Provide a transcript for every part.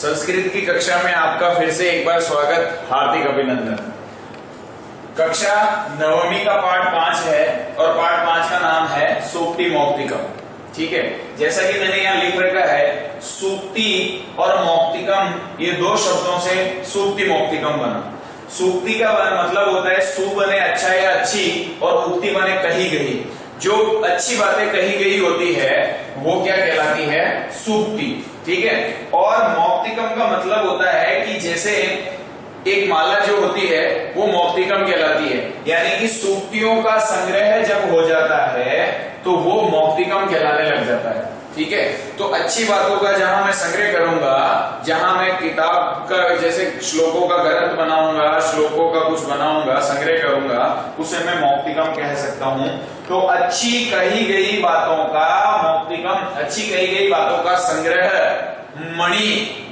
संस्कृत की कक्षा में आपका फिर से एक बार स्वागत, हार्दिक अभिनंदन। कक्षा नवमी का पाठ 5 है और पाठ 5 का नाम है सूक्ति मौक्तिकम। ठीक है, जैसा कि मैंने यहाँ लिख रखा है, सूक्ति और मौक्तिकम ये दो शब्दों से सूक्ति मौक्तिकम बना। सूक्ति का मतलब होता है सु बने अच्छा या अच्छी और उक्ति बने कही गई। जो अच्छी बातें कही गई होती है वो क्या कहलाती है? सूक्ति। ठीक है, और मौक्तिकम का मतलब होता है कि जैसे एक माला जो होती है वो मौक्तिकम कहलाती है, यानी कि सूक्तियों का संग्रह जब हो जाता है तो वो मौक्तिकम कहलाने लग जाता है। ठीक है, तो अच्छी बातों का जहां मैं संग्रह करूंगा, जहां मैं किताब का जैसे श्लोकों का ग्रंथ बनाऊंगा, श्लोकों का कुछ बनाऊंगा, संग्रह करूंगा, उसे मैं मौक्तिकम कह सकता हूं। तो अच्छी कही गई बातों का मौक्तिकम, अच्छी कही गई बातों का संग्रह मणि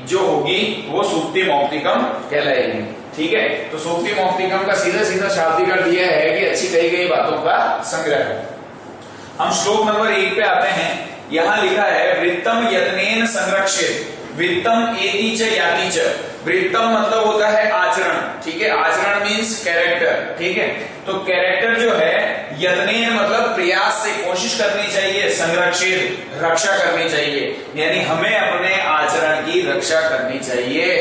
जो होगी वो सूक्ति मौक्तिकम कहलाएगी। ठीक है, तो सूक्ति मौक्तिकम का सीधा सीधा शाब्दिक अर्थ यह है कि अच्छी कही गई बातों का संग्रह। हम श्लोक नंबर 1 पे आते हैं। यहां लिखा है वृत्तम यत्नेन संरक्षित, वृत्तम एति च याति च। वृत्तम मतलब होता है आचरण। ठीक है, आचरण मीन्स कैरेक्टर। ठीक है, तो कैरेक्टर जो है यत्नेन मतलब प्रयास से, कोशिश करनी चाहिए, संरक्षित रक्षा करनी चाहिए, यानी हमें अपने आचरण की रक्षा करनी चाहिए।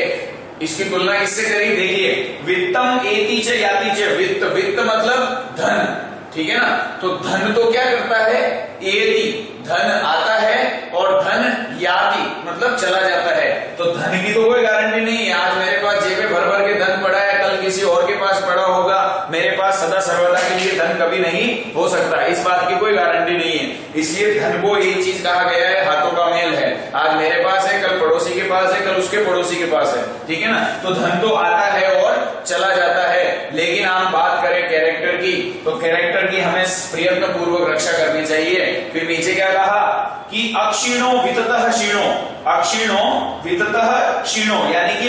इसकी तुलना इससे करी, देखिए वित्तम एति च याति च। वित्त, वित्त मतलब धन। ठीक है ना, तो धन तो क्या करता है? एति, धन आता है और धन याति मतलब चला जाता है। तो धन की तो कोई गारंटी नहीं है। आज मेरे पास जेब में भर भर के धन पड़ा है, कल किसी और के पास पड़ा होगा। मेरे पास सदा सर्वदा के लिए धन कभी नहीं हो सकता, इस बात की कोई गारंटी नहीं है। इसलिए धन को एक चीज कहा गया है, हाथों का मेल है। आज मेरे पास है, कल पड़ोसी के पास है, कल उसके पड़ोसी के पास है। ठीक है ना, तो धन तो आता है और चला जाता है। लेकिन हम बात करें कैरेक्टर की, तो कैरेक्टर की हमें प्रयत्न पूर्वक रक्षा करनी चाहिए। फिर नीचे क्या कहा कि अक्षीणो विततः क्षीणो, अक्षीणो विततः क्षीणो, यानी कि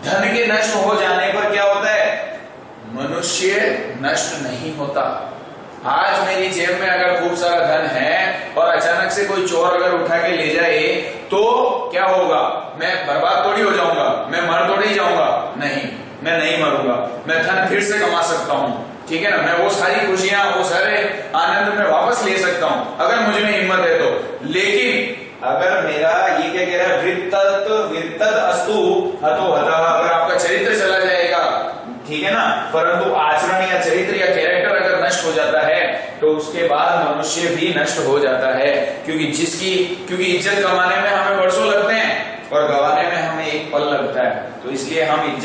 धन के नष्ट हो जाने पर क्या होता है? मनुष्य नष्ट नहीं होता। आज मेरी जेब में अगर खूब सारा धन है और अचानक से कोई चोर अगर उठा के ले जाए तो क्या होगा? मैं बर्बाद थोड़ी हो जाऊंगा, मैं मर थोड़ी जाऊंगा। नहीं, मैं नहीं मरूंगा, मैं धन फिर से कमा सकता हूं। ठीक है ना, मैं वो सारी खुशियां, वो सारे आनंद में वापस ले सकता हूं अगर मुझ में हिम्मत है तो। लेकिन अगर मेरा ये क्या कह रहा है, वृत्तत अस्तु हतो हतः, अगर आपका चरित्र चला जाएगा, ठीक है ना, परंतु आचरण या चरित्र या कैरेक्टर अगर नष्ट हो जाता है तो उसके बाद मनुष्य भी नष्ट हो जाता है। क्योंकि इज्जत कमाने में हमें वर्षों लगते हैं और गंवाने में हमें एक पल लगता है। तो इसलिए हम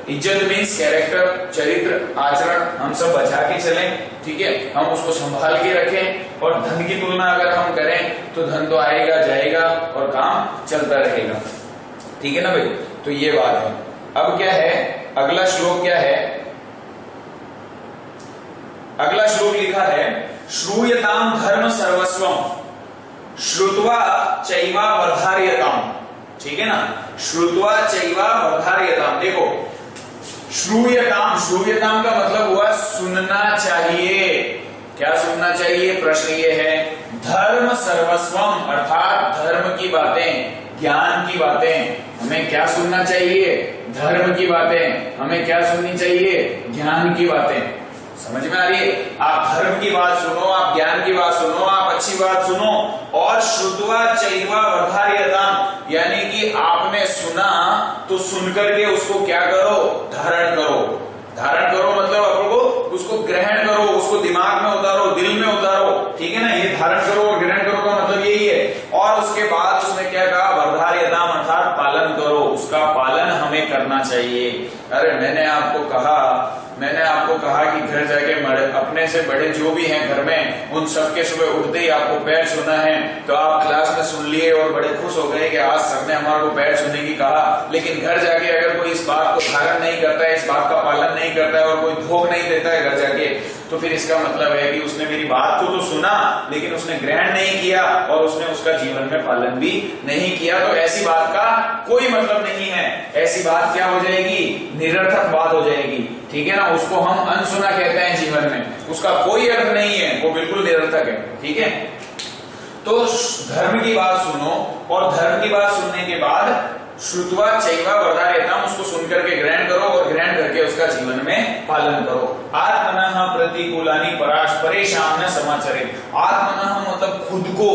इज्जत मीन्स कैरेक्टर, चरित्र, आचरण हम सब बचा के चलें। ठीक है, हम उसको संभाल के रखें। और धन की तुलना अगर हम करें तो धन तो आएगा जाएगा और काम चलता रहेगा। ठीक है ना भाई, तो ये बात है। अब क्या है, अगला श्लोक क्या है? अगला श्लोक लिखा है श्रूयताम धर्म सर्वस्वम श्रुत्वा चैवा वर्धार्यताम। ठीक है ना, श्रुत्वा चैवा वर्धार्यताम। देखो श्रूयताम, श्रूयताम का मतलब हुआ सुनना चाहिए। क्या सुनना चाहिए? प्रश्न ये है। धर्म सर्वस्वम अर्थात धर्म की बातें, ज्ञान की बातें हमें क्या सुनना चाहिए? धर्म की बातें हमें क्या सुननी चाहिए? ज्ञान की बातें। समझ में आ रही है? आप धर्म की बात सुनो, आप ज्ञान की बात सुनो, आप अच्छी बात सुनो। और श्रुत्वा चैवा वर्धार्यताम, यानी कि आपने सुना तो सुनकर के उसको क्या करो? धारण करो। धारण करो मतलब आपको उसको ग्रहण करो, उसको दिमाग में उतारो, दिल में उतारो। ठीक है ना, ये धारण करो और ग्रहण करो का मतलब यही है। और उसके बाद उसने क्या कहा? वर्धार्यताम अर्थात पालन करो, उसका पालन हमें करना चाहिए। अरे मैंने आपको कहा कि घर जाके अपने से बड़े जो भी हैं घर में, उन सबके सुबह उठते ही आपको पैर छूना है, तो आप क्लास में सुन लिए और बड़े खुश हो गए कि आज सर ने हमारे को पैर छूने की कहा। लेकिन घर जाके अगर कोई इस बात को धारण नहीं करता है, इस बात का पालन नहीं करता है और कोई धोख नहीं देता है घर जाके, तो फिर इसका मतलब है कि उसने मेरी बात को तो सुना लेकिन उसने ग्रहण नहीं किया और उसने उसका जीवन में पालन भी नहीं किया। तो ऐसी बात का कोई मतलब नहीं है। ऐसी बात क्या हो जाएगी? निरर्थक बात हो जाएगी। ठीक है ना, उसको हम अनसुना कहते हैं जीवन में, उसका कोई अर्थ नहीं है, वो बिल्कुल निरर्थक है। ठीक है, तो धर्म की बात सुनो और धर्म की बात सुनने के बाद श्रुत्वा चैवा वर्धारयताम, उसको सुनकर के ग्रहण करो और ग्रहण करके उसका जीवन में पालन करो। आत्मनः प्रतिकूलानि परेशान न समाचरेत्। आत्मनः मतलब खुद को,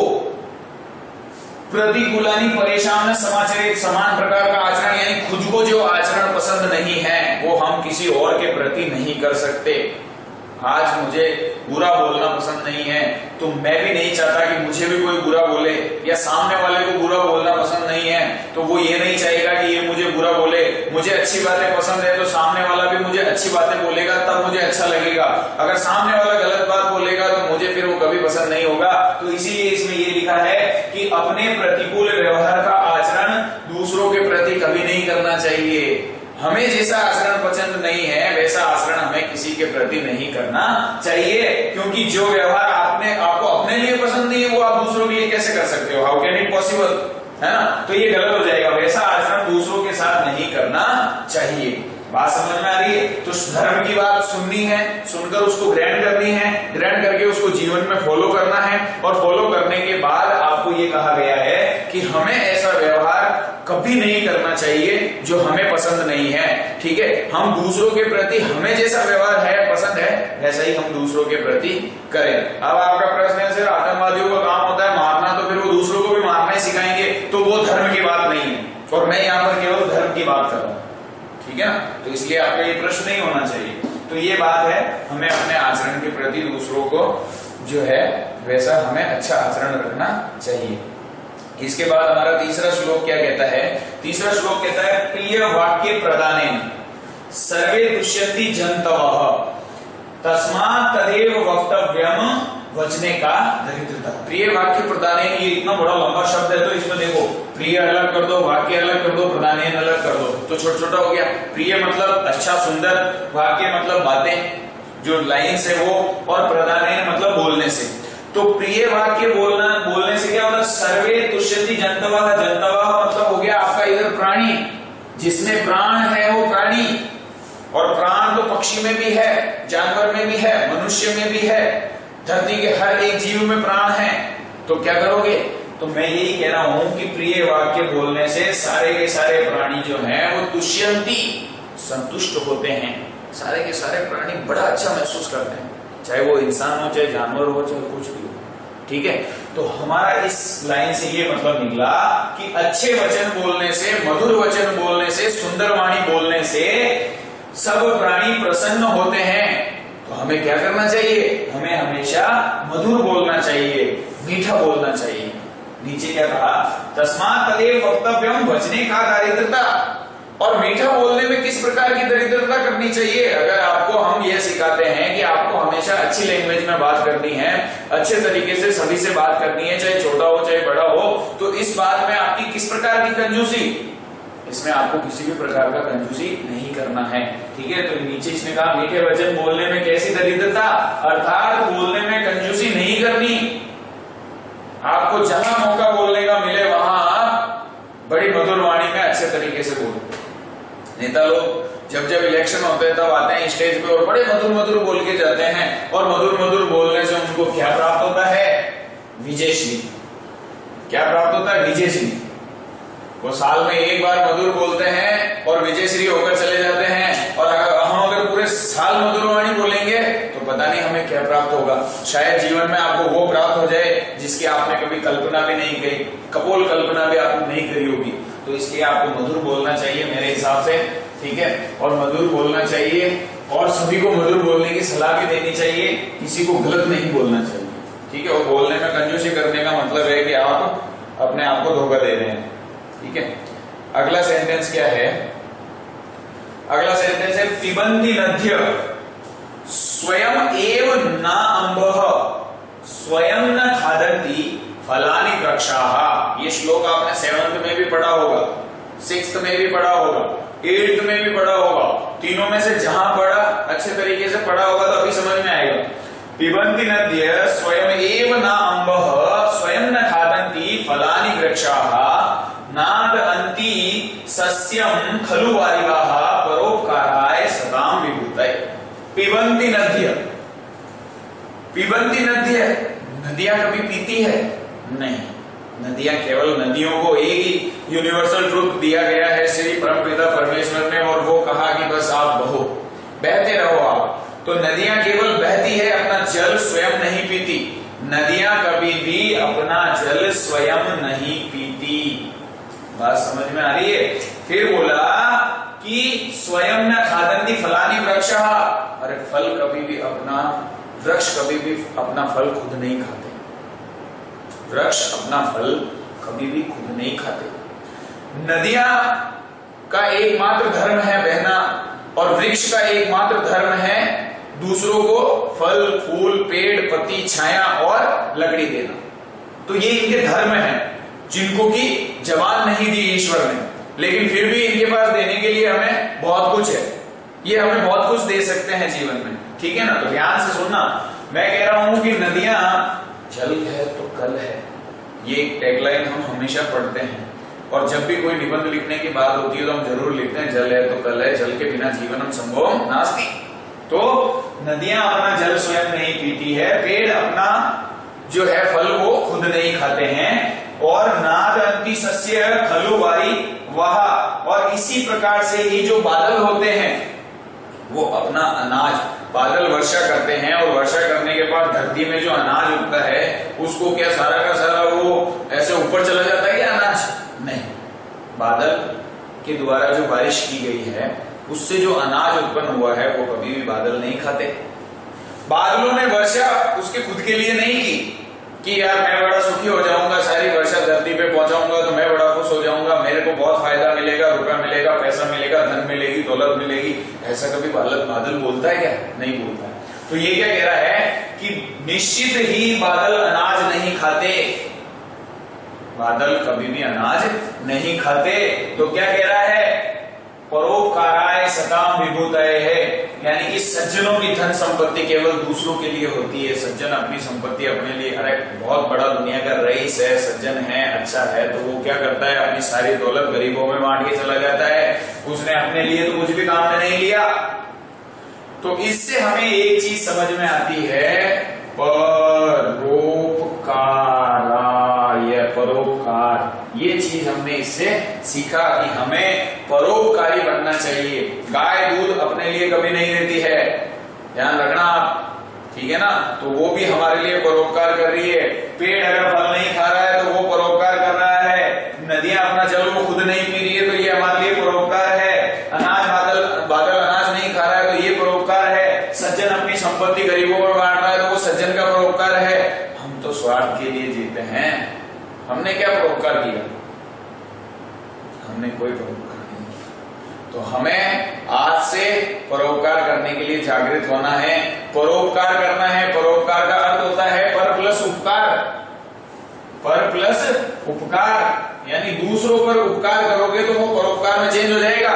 प्रतिकूलानि परेशान न समाचरेत् समान प्रकार का आचरण, यानी खुद को जो आचरण पसंद नहीं है वो हम किसी और के प्रति नहीं कर सकते। आज मुझे बुरा बोलना पसंद नहीं है तो मैं भी नहीं चाहता कि मुझे भी कोई बुरा बोले, या सामने वाले को बुरा बोलना पसंद नहीं है तो वो ये नहीं चाहेगा कि ये मुझे बुरा बोले। मुझे अच्छी बातें पसंद है तो सामने वाला भी मुझे अच्छी बातें बोलेगा, तब मुझे अच्छा लगेगा। अगर सामने वाला गलत बात बोलेगा तो मुझे फिर वो कभी पसंद नहीं होगा। तो इसीलिए इसमें ये लिखा है कि अपने प्रतिकूल व्यवहार का आचरण दूसरों के प्रति कभी नहीं करना चाहिए। हमें जैसा आचरण पसंद नहीं है वैसा आचरण हमें किसी के प्रति नहीं करना चाहिए, क्योंकि जो व्यवहार आपको अपने लिए पसंद नहीं है वो आप दूसरों के लिए कैसे कर सकते हो? हाउ कैन इट पॉसिबल, है ना? तो ये गलत हो जाएगा। वैसा आचरण दूसरों के साथ नहीं करना चाहिए। बात समझ में आ रही है? तो धर्म की बात सुननी है, सुनकर उसको ग्रहण करनी है, ग्रहण करके उसको जीवन में फॉलो करना है, और फॉलो करने के बाद आपको ये कहा गया है कि हमें ऐसा व्यवहार कभी नहीं करना चाहिए जो हमें पसंद नहीं है। ठीक है, हम दूसरों के प्रति हमें जैसा व्यवहार है पसंद है वैसा ही हम दूसरों के प्रति करें। अब आपका प्रश्न है सर आतंकवादियों का काम होता है मारना, तो फिर वो दूसरों को भी मारना ही सिखाएंगे, तो वो धर्म की बात नहीं है, और मैं यहाँ पर केवल धर्म की बात कर रहा हूँ। ठीक है ना? तो इसलिए आपका ये प्रश्न नहीं होना चाहिए। तो ये बात है, हमें अपने आचरण के प्रति दूसरों को जो है वैसा हमें अच्छा आचरण रखना चाहिए। इसके बाद हमारा तीसरा श्लोक क्या कहता है? तीसरा श्लोक कहता है प्रिय वाक्य प्रदानेन सर्वे दुष्यन्ति जन्तवः तस्मात् तदेव वक्तव्यम वचने का दरिद्रता। प्रिय वाक्य प्रदानेन, ये इतना बड़ा लंबा शब्द है तो इसमें देखो प्रिय अलग कर दो, वाक्य अलग कर दो, प्रदानेन अलग कर दो, तो छोटा छोटा हो गया। प्रिय मतलब अच्छा सुंदर, वाक्य मतलब बातें जो लाइन्स है वो, और प्रदानेन मतलब बोलने से। तो प्रिय वाक्य बोलने से क्या होता? सर्वे तुष्यति जन्तवः। जन्तवः मतलब हो गया आपका इधर प्राणी, जिसमें प्राण है वो प्राणी, और प्राण तो पक्षी में भी है, जानवर में भी है, मनुष्य में भी है, धरती के हर एक जीव में प्राण है। तो क्या करोगे? तो मैं यही कह रहा हूं कि प्रिय वाक्य बोलने से सारे के सारे प्राणी जो हैं वो तुष्यन्ति, संतुष्ट होते हैं। सारे के सारे प्राणी बड़ा अच्छा महसूस करते हैं, चाहे वो इंसान हो, चाहे जानवर हो, चाहे कुछ भी हो। ठीक है, तो हमारा इस लाइन से ये मतलब निकला कि अच्छे वचन बोलने से, मधुर वचन बोलने से, सुंदर वाणी बोलने से सब प्राणी प्रसन्न होते हैं। तो हमें क्या करना चाहिए? हमें हमेशा मधुर बोलना चाहिए, मीठा बोलना चाहिए। नीचे क्या कहा? तस्मात् तदेव वक्तव्यम वचने का दारिद्रता। और मीठा बोलने में किस प्रकार की दरिद्रता करनी चाहिए? अगर आपको हम यह सिखाते हैं कि आपको हमेशा अच्छी लैंग्वेज में बात करनी है, अच्छे तरीके से सभी से बात करनी है, चाहे छोटा हो चाहे बड़ा हो, तो इस बात में आपकी किस प्रकार की कंजूसी? इसमें आपको किसी भी प्रकार का कंजूसी नहीं करना है। ठीक है, तो नीचे इसने कहा मीठे वचन बोलने में कैसी दरिद्रता, अर्थात बोलने में कंजूसी नहीं करनी। आपको जहां मौका बोलने का मिले वहां आप बड़ी मधुर वाणी में अच्छे तरीके से बोलो। नेता लोग जब जब इलेक्शन होते हैं तब आते हैं स्टेज पे और बड़े मधुर मधुर बोल के जाते हैं, और मधुर मधुर बोलने से उनको क्या प्राप्त होता है? विजयश्री। क्या प्राप्त होता है? विजयश्री। वो साल में एक बार मधुर बोलते हैं और विजयश्री होकर चले जाते हैं। और हम अगर पूरे साल मधुर वाणी बोलेंगे तो पता नहीं हमें क्या प्राप्त होगा। शायद जीवन में आपको वो प्राप्त हो जाए जिसकी आपने कभी कल्पना भी नहीं करी, कपोल कल्पना भी आपने नहीं करी होगी। तो इसलिए आपको मधुर बोलना चाहिए मेरे हिसाब से। ठीक है, और मधुर बोलना चाहिए, और सभी को मधुर बोलने की सलाह भी देनी चाहिए, किसी को गलत नहीं बोलना चाहिए। ठीक है, और बोलने में कंजूसी करने का मतलब है कि आप अपने आप को धोखा दे रहे हैं। ठीक है, अगला सेंटेंस क्या है? अगला सेंटेंस है पिबन्ति नद्य स्वयं एव न अम्बः स्वयं न खादन्ति फलानि वृक्षाः। ये श्लोक आपने 7th में भी पढ़ा होगा, 6th में भी पढ़ा होगा, 8th में भी पढ़ा होगा। तीनों में से जहां पढ़ा, अच्छे तरीके से पढ़ा होगा तो अभी समझ में आएगा। पिबन्ति नद्य स्वयं एव न अम्बः स्वयं न खादन्ति फलानि वृक्षाः नादन्ति सस्यं खलु वारिवाः परोपकाराय सदां विभूतये। पिबन्ति नद्य, पिबन्ति नद्य, नदियां कभी पीती है? नहीं। नदियां केवल नदियों को एक ही यूनिवर्सल ट्रुथ दिया गया है श्री परमपिता परमेश्वर ने, और वो कहा कि बस आप बहो, बहते रहो आप। तो नदियां केवल बहती है, अपना जल स्वयं नहीं पीती। नदियां कभी भी अपना जल स्वयं नहीं पीती। बात समझ में आ रही है? फिर बोला कि स्वयं न खादन्ति फलानि वृक्षः, अरे फल कभी भी अपना, वृक्ष कभी भी अपना फल खुद नहीं खाते। वृक्ष अपना फल कभी भी खुद नहीं खाते। नदियां का एकमात्र धर्म है बहना, और वृक्ष का एकमात्र धर्म है दूसरों को फल, फूल, पेड़, पत्ती, छाया और लकड़ी देना। तो ये इनके धर्म हैं, जिनको की जबान नहीं दी ईश्वर ने, लेकिन फिर भी इनके पास देने के लिए हमें बहुत कुछ है। ये हमें बहुत कुछ दे सकते हैं जीवन में, ठीक है ना? तो ध्यान से सुनना, मैं कह रहा हूं कि नदियां जल है तो कल है, ये टैगलाइन हम हमेशा पढ़ते हैं, और जब भी कोई निबंध लिखने की बात होती है तो हम जरूर लिखते हैं जल है तो कल है, जल के बिना जीवनम संभवम नास्ति। तो नदियां अपना जल स्वयं नहीं पीती है, पेड़ अपना जो है फल वो खुद नहीं खाते हैं, और नादन्ति सस्य खलु वारी वह, और इसी प्रकार से ही जो बादल होते हैं वो अपना अनाज, बादल वर्षा करते हैं, और वर्षा करने के बाद धरती में जो अनाज उगता है उसको क्या सारा का सारा वो ऐसे ऊपर चला जाता है क्या अनाज? नहीं, बादल के द्वारा जो बारिश की गई है उससे जो अनाज उत्पन्न हुआ है वो कभी भी बादल नहीं खाते। बादलों ने वर्षा उसके खुद के लिए नहीं की कि यार मैं बड़ा सुखी हो जाऊंगा, सारी वर्षा धरती पे पहुंचाऊंगा तो मैं बड़ा खुश हो जाऊंगा, मेरे को बहुत फायदा मिलेगा, रुपया मिलेगा, पैसा मिलेगा, धन मिलेगी, दौलत मिलेगी। ऐसा कभी बादल बोलता है क्या? नहीं बोलता है। तो ये क्या कह रहा है कि निश्चित ही बादल अनाज नहीं खाते, बादल कभी भी अनाज नहीं खाते। तो क्या कह रहा है? परोपकाराय सताम विभूतये है, यानी कि सज्जनों की धन संपत्ति केवल दूसरों के लिए होती है। सज्जन अपनी संपत्ति अपने लिए, अरे बहुत बड़ा दुनिया का रईस है, सज्जन है, अच्छा है, तो वो क्या करता है? अपनी सारी दौलत गरीबों में बांट के चला जाता है, उसने अपने लिए तो कुछ भी काम में नहीं लिया। तो इससे हमें एक चीज समझ में आती है, परोपकार, ये चीज हमने इससे सीखा कि हमें परोपकारी बनना चाहिए। गाय दूध अपने लिए कभी नहीं देती है, ध्यान रखना आप, ठीक है ना? तो वो भी हमारे लिए परोपकार कर रही है। पेड़ अगर फल नहीं खा रहा है तो वो परोपकार कर रहा है। नदियां अपना जल वो खुद नहीं पी रही है तो ये हमारे लिए परोपकार है। अनाज बादल अनाज नहीं खा रहा है तो ये परोपकार है। सज्जन अपनी संपत्ति गरीबों में बांट रहा है तो वो सज्जन का परोपकार है। हम तो स्वार्थ के लिए जीते हैं, हमने क्या परोपकार किया? हमने कोई परोपकार नहीं किया। तो हमें आज से परोपकार करने के लिए जागृत होना है, परोपकार करना है। परोपकार का अर्थ होता है पर प्लस उपकार, पर प्लस उपकार, यानी दूसरों पर उपकार करोगे तो वो परोपकार में चेंज हो जाएगा,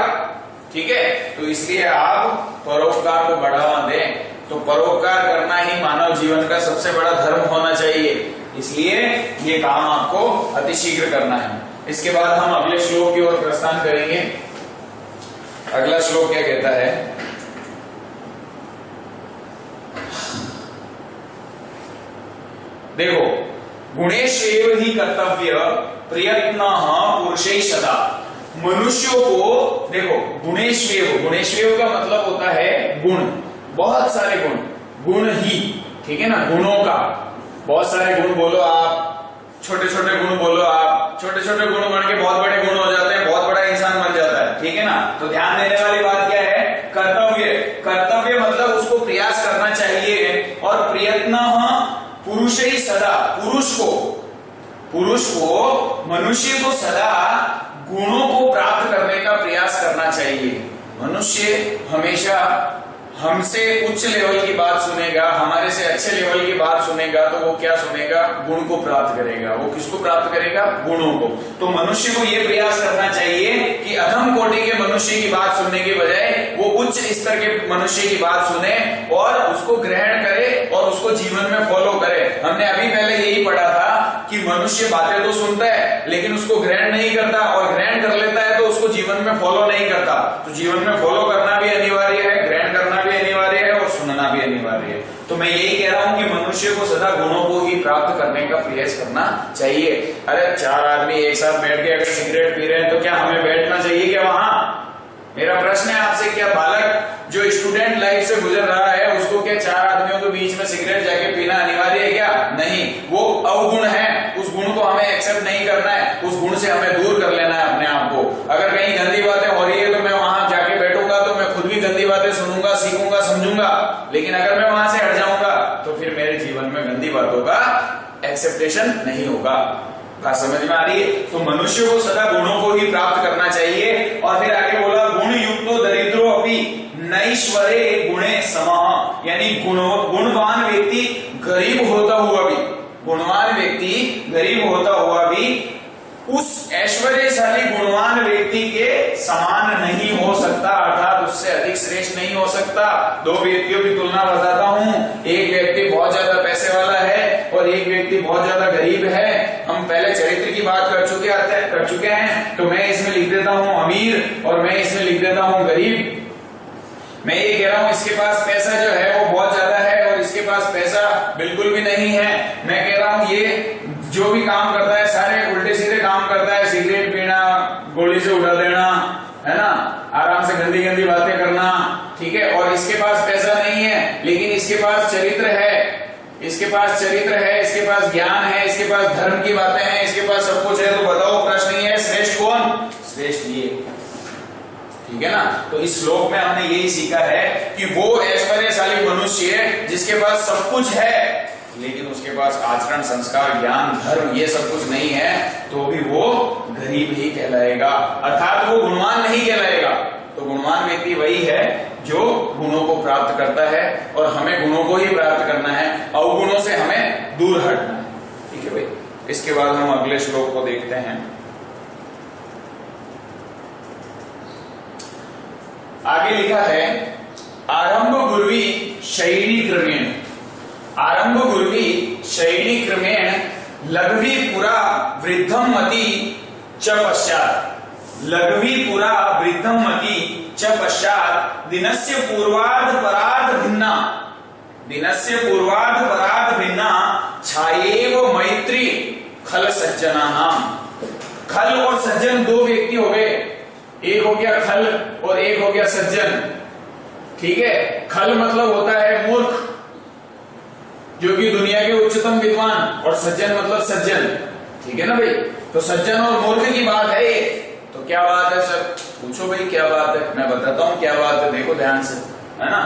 ठीक है? तो इसलिए आप परोपकार को बढ़ावा दें। तो परोपकार करना ही मानव जीवन का सबसे बड़ा धर्म होना चाहिए, इसलिए ये काम आपको अतिशीघ्र करना है। इसके बाद हम अगले श्लोक की ओर प्रस्थान करेंगे। अगला श्लोक क्या कहता है? देखो, गुणेश्वेव ही कर्तव्य प्रयत्न पुरुषै सदा। मनुष्यों को देखो, गुणेश्वेव, गुणेश्वेव का मतलब होता है गुण, बहुत सारे गुण, गुण ही, ठीक है ना? गुणों का बहुत सारे गुण बोलो आप, छोटे छोटे गुण बोलो आप, छोटे छोटे गुण बन के बहुत बड़े गुण हो जाते हैं, बहुत बड़ा इंसान बन जाता है, ठीक है ना? तो ध्यान देने वाली बात क्या है? कर्तव्य। कर्तव्य मतलब उसको प्रयास करना चाहिए, और प्रयत्न पुरुष ही सदा, पुरुष को मनुष्य को सदा गुणों को प्राप्त करने का प्रयास करना चाहिए। मनुष्य हमेशा हमसे उच्च लेवल की बात सुनेगा, हमारे से अच्छे लेवल की बात सुनेगा, तो वो क्या सुनेगा? गुण को प्राप्त करेगा। वो किसको प्राप्त करेगा? गुणों को। तो मनुष्य को ये प्रयास करना चाहिए कि अधम कोटि के मनुष्य की बात सुनने के बजाय वो उच्च स्तर के मनुष्य की बात सुने और उसको ग्रहण करे और उसको जीवन में फॉलो करे। हमने अभी पहले यही पढ़ा था कि मनुष्य बातें तो सुनता है लेकिन उसको ग्रहण नहीं करता, और ग्रहण कर लेता है तो उसको जीवन में फॉलो नहीं करता। तो जीवन में फॉलो करना भी अनिवार्य है, ग्रहण करना भी अनिवार्य है, और सुनना भी अनिवार्य है। तो मैं यही कह रहा हूं कि मनुष्य को सदा गुणों को ही प्राप्त करने का प्रयास करना चाहिए। अरे 4 आदमी एक साथ बैठ के अगर सिगरेट पी रहे हैं तो क्या हमें बैठना चाहिए क्या वहां? मेरा प्रश्न है आपसे, क्या बालक जो स्टूडेंट लाइफ से गुजर रहा है उसको क्या 4 आदमियों के बीच में सिगरेट जाके पीना अनिवार्य है क्या? नहीं, वो अवगुण है, उस गुण को हमें एक्सेप्ट नहीं करना है, उस गुण से हमें दूर कर लेना है अपने आप को। अगर कहीं गंदी बातें हो रही है तो मैं वहां जाके बैठूंगा तो मैं खुद भी गंदी बातें सुनूंगा, सीखूंगा, समझूंगा, लेकिन अगर मैं वहां से हट जाऊंगा तो फिर मेरे जीवन में गंदी बातों का एक्सेप्टेशन नहीं होगा। बात समझ में आ रही है? तो मनुष्य को सदा गुणों को ही प्राप्त करना चाहिए। और फिर आगे बोला गुण युक्तो दरिद्रो अपि नैश्वरे गुणे समः, यानी गुणवान व्यक्ति गरीब होता हुआ भी, गुणवान व्यक्ति गरीब होता हुआ भी उस ऐश्वर्यशाली गुणवान व्यक्ति के समान नहीं हो सकता, अर्थात उससे अधिक श्रेष्ठ नहीं हो सकता। 2 व्यक्तियों की तुलना बताता हूं, एक व्यक्ति बहुत ज्यादा पैसे वाला है और एक व्यक्ति बहुत ज्यादा गरीब है। हम पहले चरित्र की बात कर चुके हैं, तो मैं इसमें लिख देता हूं अमीर और मैं इसमें लिख देता हूं गरीब। मैं ये कह रहा हूं इसके पास पैसा जो है वो बहुत ज्यादा है और इसके पास पैसा बिल्कुल भी नहीं है। मैं कह रहा हूं ये जो भी काम करता है सारे उल्टे सीधे काम करता है, सिगरेट पीना, गोली से उड़ा देना, है ना, आराम से गंदी गंदी बातें करना, ठीक है। और इसके पास पैसा नहीं है लेकिन इसके पास चरित्र है, इसके पास चरित्र है, इसके पास ज्ञान है, इसके पास धर्म की बातें हैं, इसके पास सब कुछ है। तो बताओ प्रश्न ये है, श्रेष्ठ कौन? श्रेष्ठ ये, ठीक है ना। तो इस श्लोक में हमने यही सीखा है कि वो ऐश्वर्यशाली मनुष्य है जिसके पास सब कुछ है लेकिन उसके पास आचरण, संस्कार, ज्ञान, धर्म ये सब कुछ नहीं है, तो भी वो गरीब ही कहलाएगा, अर्थात वो गुणवान नहीं कहलाएगा। तो गुणवान व्यक्ति वही है जो गुणों को प्राप्त करता है और हमें गुणों को ही प्राप्त करना है, अवगुणों से हमें दूर हटना है, ठीक है भाई। इसके बाद हम अगले श्लोक को देखते हैं। आगे लिखा है, आरंभ गुर्वी शैणी क्रमेण, आरंभ गुर्वी शैणी क्रमेण लघवी पुरा वृद्धम मति च पश्चात, लघवी पुरा वृद्धम मति च पश्चात दिनस्य पूर्वार्ध परार्ध भिन्ना, दिनस्य पूर्वार्ध परार्ध भिन्ना छायेव मैत्री खल सज्जनानाम। खल और सज्जन 2 व्यक्ति हो गए, एक हो गया खल और एक हो गया सज्जन, ठीक है। खल मतलब होता है मूर्ख जो कि दुनिया के उच्चतम विद्वान, और सज्जन मतलब सज्जन, ठीक है ना भाई। तो सज्जन और मूर्ख की बात है ये। तो क्या बात है सर? पूछो भाई क्या बात है, मैं बताता हूं क्या बात है, देखो ध्यान से, है ना।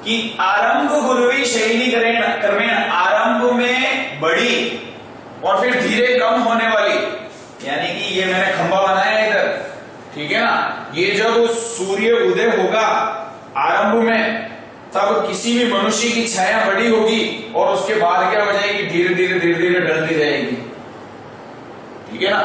कि आरंभ गुरुवी शैली क्रमेण, आरंभ में बड़ी और फिर धीरे कम होने वाली, यानी कि ये मैंने खंबा बनाया इधर, ठीक है ना। ये जब सूर्य उदय होगा आरंभ में, तब किसी भी मनुष्य की छाया बड़ी होगी और उसके बाद क्या हो जाएगी? धीरे धीरे धीरे धीरे ढलती जाएगी, ठीक है ना।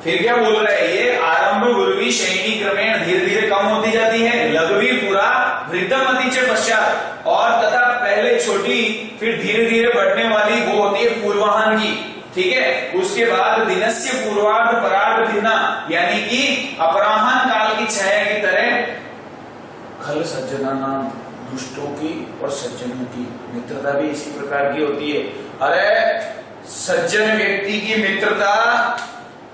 फिर क्या बोल रहा है ये? आरंभ गुरुवी शैणी क्रमेण, धीरे धीरे कम होती जाती है, लघवी पुरा वृद्धमति च पश्चात, और तथा पहले छोटी फिर धीरे धीरे बढ़ने वाली वो होती है पूर्वाहन की, ठीक है। उसके बाद दिनस्य पूर्वार्ध परार्ध भिन्ना, यानी कि अपराहन काल की छाया की तरह खल सज्जनानाम, दुष्टों की और सज्जनों की मित्रता भी इसी प्रकार की होती है। अरे सज्जन व्यक्ति की मित्रता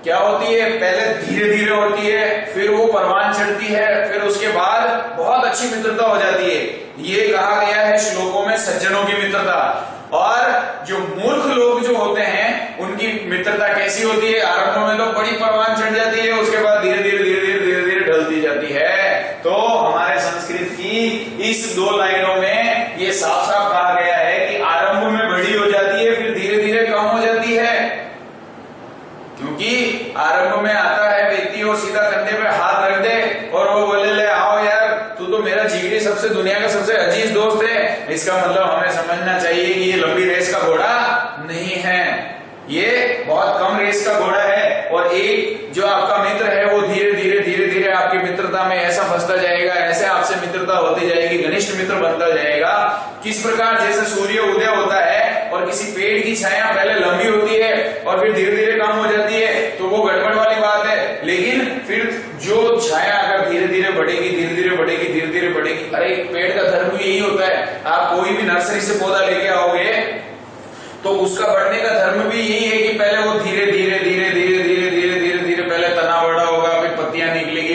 क्या होती है? पहले धीरे धीरे होती है, फिर वो परवान चढ़ती है, फिर उसके बाद बहुत अच्छी मित्रता हो जाती है। ये कहा गया है श्लोकों में सज्जनों की मित्रता। और जो मूर्ख लोग जो होते हैं उनकी मित्रता कैसी होती है? आरंभ में तो बड़ी परवान चढ़ जाती है, उसके बाद धीरे धीरे धीरे धीरे धीरे धीरे ढलती जाती है। तो हमारे संस्कृत की इस 2 लाइनों में ये साफ साफ कहा गया है कि आरंभ में बड़ी हो जाती है, फिर धीरे धीरे कम हो जाती है। क्योंकि आरंभ में आता है व्यक्ति और सीधा कंधे पे हाथ रख दे और वो बोले ले आओ यार, तू तो मेरा जिगरी सबसे दुनिया का सबसे अजीज दोस्त है। इसका मतलब हमें समझना चाहिए कि ये लंबी रेस का घोड़ा नहीं है, ये बहुत कम रेस का घोड़ा है। और एक जो आपका मित्र है वो धीरे धीरे धीरे धीरे आपकी मित्रता में ऐसा फंसता जाएगा, ऐसे आपसे मित्रता होती जाएगी, घनिष्ठ मित्र बनता जाएगा। किस प्रकार जैसे सूर्य उदय होता है और किसी पेड़ की छाया पहले लंबी होती है और फिर धीरे धीरे कम हो जाती है, तो वो गड़बड़ वाली बात है। लेकिन फिर जो छाया अगर धीरे धीरे बढ़ेगी, धीरे धीरे बढ़ेगी, धीरे धीरे बढ़ेगी। अरे पेड़ का धर्म भी यही होता है। आप कोई भी नर्सरी से पौधा लेके आओगे तो उसका बढ़ने का धर्म भी यही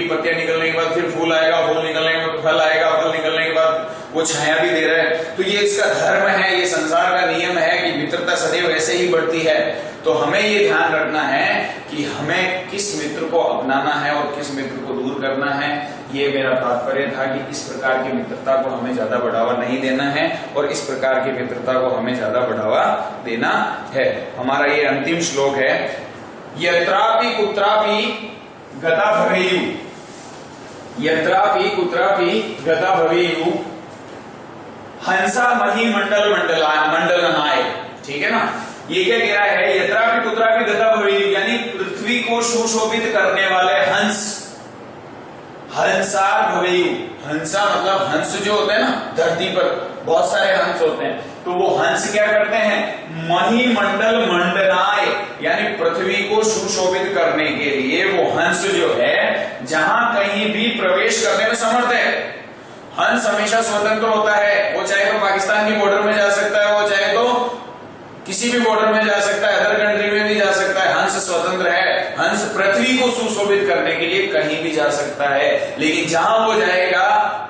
की पत्तियां निकलने के बाद फिर फूल आएगा, फूल निकलने के बाद फल आएगा, फल निकलने के बाद वो छाया भी दे रहा है। तो ये इसका धर्म है, ये संसार का नियम है कि मित्रता सदैव ऐसे ही बढ़ती है। तो हमें ये ध्यान रखना है कि हमें किस मित्र को अपनाना है और किस मित्र को दूर करना है। ये मेरा तात्पर्य था कि इस प्रकार की मित्रता को हमें ज्यादा बढ़ावा नहीं देना है और इस प्रकार की मित्रता को हमें ज्यादा बढ़ावा देना है। हमारा ये अंतिम श्लोक है, यत्रापि कुत्रापि गता भवेयु, यत्रापि कुत्रापि गता भवेयु हंसा मही मंडल मंडलनाय। ठीक है ना, ये क्या कह रहा है, यत्रापि कुत्रापि गता भवेयु यानी पृथ्वी को सुशोभित करने वाले हंस, हंसा भवेयु, हंसा मतलब हंस जो होते हैं ना, धरती पर बहुत सारे हंस होते हैं, तो वो हंस क्या करते हैं, महीमंडल मंडनाय यानी पृथ्वी को सुशोभित करने के लिए वो हंस जो है जहां कहीं भी प्रवेश करने में समर्थ है। हंस हमेशा स्वतंत्र होता है, वो चाहे तो पाकिस्तान की बॉर्डर में जा सकता है, वो चाहे तो किसी भी बॉर्डर में जा सकता है, अदर कंट्री में भी जा सकता है, हंस स्वतंत्र है। हंस पृथ्वी को सुशोभित करने के लिए कहीं भी जा सकता है, लेकिन जहां वो जाएगा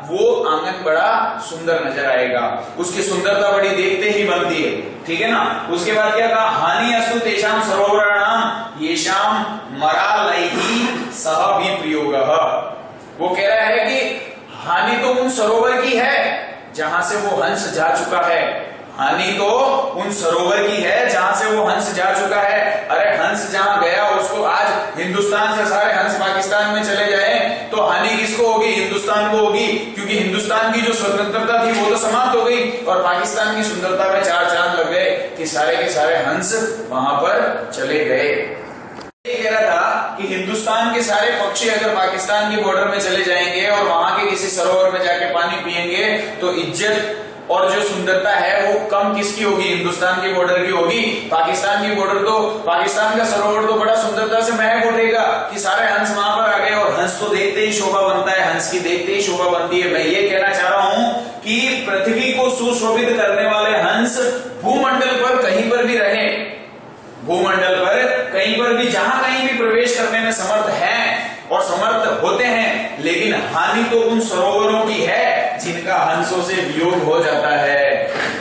वो आंगन बड़ा सुंदर नजर आएगा, उसकी सुंदरता बड़ी देखते ही बनती है। ठीक है ना, उसके बाद क्या कहा, हानि अस्तु तेषाम सरोवराणाम येषाम मरालैहि सह विप्रयोगः। वो कह रहा है कि हानि तो उन सरोवर की है जहां से वो हंस जा चुका है, हानि तो उन सरोवर की है जहां से वो हंस जा चुका है। अरे हंस जहां गया उसको, आज हिंदुस्तान से सारे हंस पाकिस्तान में चले जाए तो हानि किसको होगी, हिंदुस्तान को होगी, क्योंकि हिंदुस्तान की जो स्वतंत्रता थी वो तो समाप्त हो गई और पाकिस्तान की सुंदरता में चार चांद लग गए कि सारे के सारे हंस वहां पर चले गए। ये कह रहा था कि हिंदुस्तान के सारे पक्षी अगर पाकिस्तान की बॉर्डर में चले जाएंगे और वहां के किसी सरोवर में जाके पानी पिएंगे तो इज्जत और जो सुंदरता है वो कम किसकी होगी, हिंदुस्तान की बॉर्डर की होगी। पाकिस्तान की बॉर्डर तो, पाकिस्तान का सरोवर तो बड़ा सुंदरता से महक उठेगा कि सारे हंस वहां पर आ गए और हंस तो देखते ही शोभा बनता है, हंस की देखते ही शोभा बनती है। मैं ये कहना चाह रहा हूं कि पृथ्वी को सुशोभित करने वाले हंस भूमंडल पर कहीं पर भी रहे, भूमंडल पर कहीं पर भी जहां कहीं भी प्रवेश करने में समर्थ है और समर्थ होते हैं, लेकिन हानि तो उन सरोवरों की है जिनका हंसों से वियोग हो जाता है।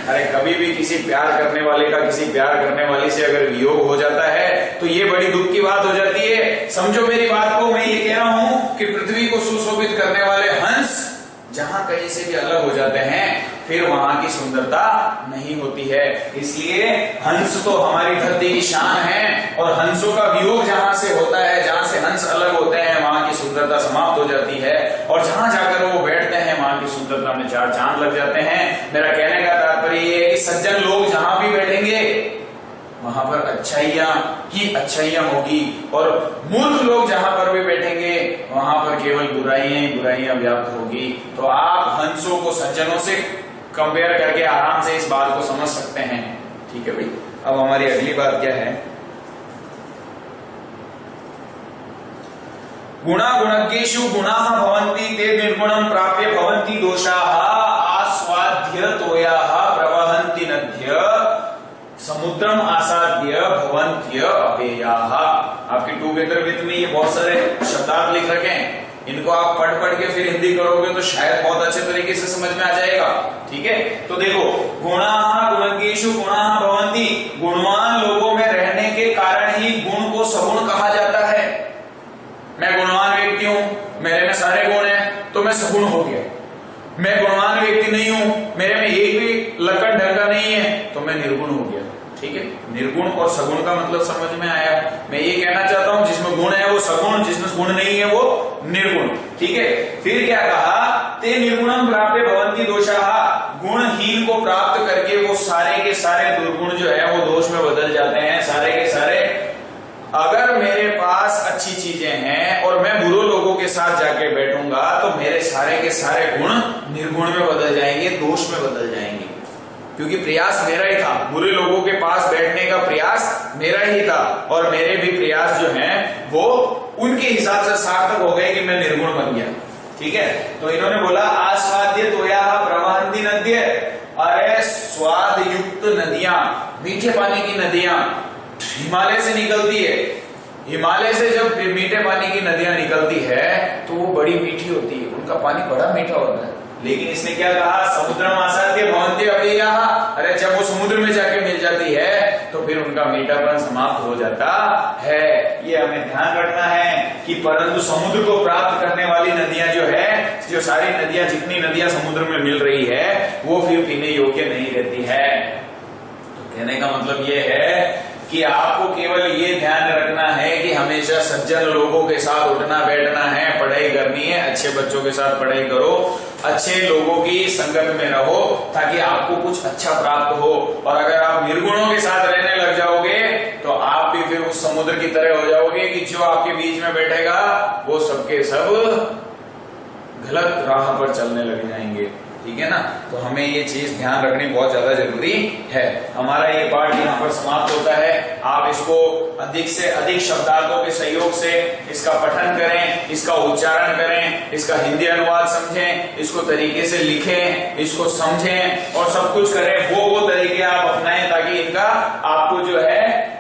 अरे कभी भी किसी प्यार करने वाले का किसी प्यार करने वाली से अगर वियोग हो जाता है तो ये बड़ी दुख की बात हो जाती है। समझो मेरी बात को, मैं ये कह रहा हूं कि पृथ्वी को सुशोभित करने वाले हंस जहां कहीं से भी अलग हो जाते हैं फिर वहां की सुंदरता नहीं होती है। इसलिए हंस तो हमारी धरती की शान है और हंसों का वियोग जहां से होता है, जहां से हंस अलग होते हैं वहां की सुंदरता समाप्त हो जाती है और जहां जाकर वो बैठते हैं वहां की सुंदरता में चार चांद लग जाते हैं। मेरा कहने का तात्पर्य ये है कि सज्जन लोग जहां भी बैठेंगे वहां पर अच्छाइयां ही अच्छाइयां होगी और मूर्ख लोग जहां पर भी बैठेंगे वहां पर केवल बुराइयां ही बुराइयां व्याप्त होगी। तो आप हंसों को सज्जनों से कंपेयर करके आराम से इस बात को समझ सकते हैं। ठीक है भाई, अब हमारी अगली बात क्या है, गुणा गुणज्ञेषु गुणाः भवन्ति ते निर्गुणं प्राप्य भवन्ति दोषाः आस्वाद्य तोयाः प्रवहन्ति नद्य समुद्रम आसाद्य भवन्त्य अपेयाः। आपके टुगेदर विद में ये बहुत सारे शब्दार्थ लिख रखे हैं, इनको आप पढ़ पढ़ के फिर हिंदी करोगे तो शायद बहुत अच्छे तरीके से समझ में आ जाएगा। ठीक है, तो देखो, गुणाः गुणज्ञेषु गुणाः भवन्ति, गुणवान लोगों में रहने के कारण ही गुण को सगुण कहा जाता है। मैं गुणवान व्यक्ति हूं, मेरे में सारे गुण हैं तो मैं सगुण हो गया। मैं गुणवान व्यक्ति नहीं हूं, मेरे में एक भी लक्षण ढंग का नहीं है तो मैं निर्गुण हो गया। ठीक है, निर्गुण और सगुण का मतलब समझ में आया। मैं ये कहना चाहता हूं जिसमें गुण है वो सगुण, जिसमें गुण नहीं है वो निर्गुण। ठीक है, फिर क्या कहा, ते निर्गुणम प्राप्य भवन्ति दोषाः, गुणहीन को प्राप्त करके वो सारे के सारे दुर्गुण जो है वो दोष में बदल जाते हैं। सारे के सारे, अगर मेरे पास अच्छी चीजें हैं और मैं बुरे लोगों के साथ जाके बैठूंगा तो मेरे सारे के सारे गुण निर्गुण में बदल जाएंगे, दोष में बदल जाएंगे, क्योंकि प्रयास मेरा ही था। बुरे लोगों के पास बैठने का प्रयास मेरा ही था और मेरे भी प्रयास जो हैं वो उनके हिसाब से सार्थक हो गए कि मैं निर्गुण बन गया। ठीक है, तो इन्होंने बोला आस्वाद्य तोयाः प्रवहन्ति नद्य, अरे स्वाद युक्त नदियां, मीठे पानी की नदियां हिमालय से निकलती है, हिमालय से जब मीठे पानी की नदियां निकलती है तो वो बड़ी मीठी होती है, उनका पानी बड़ा मीठा होता है। लेकिन इसने क्या कहा, समुद्र आसाद्य भवन्ति अव्ययाः, अरे जब वो समुद्र में जाके मिल जाती है तो फिर उनका मीठापन समाप्त हो जाता है। ये हमें ध्यान रखना है कि परंतु समुद्र को प्राप्त करने वाली नदियां जो है, जो सारी नदियां, जितनी नदियां समुद्र में मिल रही है वो फिर पीने योग्य नहीं रहती है। तो कहने का मतलब ये है कि आपको केवल ये ध्यान रखना है कि हमेशा सज्जन लोगों के साथ उठना बैठना है, पढ़ाई करनी है, अच्छे बच्चों के साथ पढ़ाई करो, अच्छे लोगों की संगत में रहो ताकि आपको कुछ अच्छा प्राप्त हो। और अगर आप निर्गुणों के साथ रहने लग जाओगे तो आप भी फिर उस समुद्र की तरह हो जाओगे कि जो आपके बीच में बैठेगा वो सबके सब गलत राह पर चलने लग जाएंगे। ठीक है ना, तो हमें ये चीज ध्यान रखनी बहुत ज्यादा जरूरी है। हमारा ये पाठ यहाँ पर समाप्त होता है। आप इसको अधिक से अधिक शब्दार्थों के सहयोग से इसका पठन करें, इसका उच्चारण करें, इसका हिंदी अनुवाद समझें, इसको तरीके से लिखें, इसको समझें और सब कुछ करें। वो तरीके आप अपनाएं ताकि इनका आपको जो है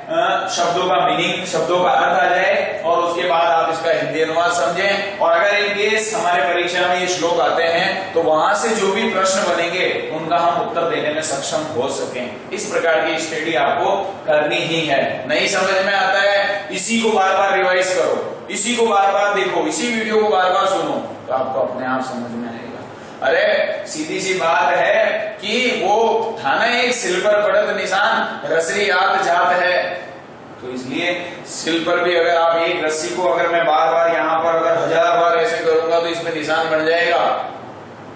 शब्दों का मीनिंग, शब्दों का अर्थ आ जाए और उसके बाद आप इसका हिंदी अनुवाद समझें। और अगर इन केस हमारे परीक्षा में ये श्लोक आते हैं तो वहां से जो भी प्रश्न बनेंगे उनका हम उत्तर देने में सक्षम हो सकें। इस प्रकार की स्टडी आपको करनी ही है। नहीं समझ में आता है, इसी को बार बार रिवाइज करो, इसी को बार बार देखो, इसी वीडियो को बार बार सुनो तो आपको अपने आप समझ में आएगा। अरे सीधी सी बात है कि वो था ना एक सिल पर पड़त निशान, रसरी आत जात है। तो इसलिए सिल पर भी अगर आप एक रस्सी को अगर मैं बार बार यहाँ पर अगर 1000 बार ऐसे करूंगा तो इसमें निशान बन जाएगा।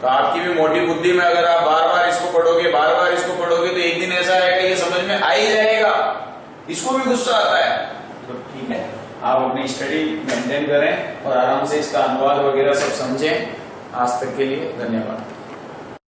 तो आपकी भी मोटी बुद्धि में अगर आप बार बार इसको पढ़ोगे, बार बार इसको पढ़ोगे तो एक दिन ऐसा आएगा ये समझ में आ ही जाएगा। इसको भी गुस्सा आता है। तो ठीक है, आप अपनी स्टडी मेंटेन करें और आराम से इसका अनुवाद वगैरह सब समझें। आज तक के लिए धन्यवाद।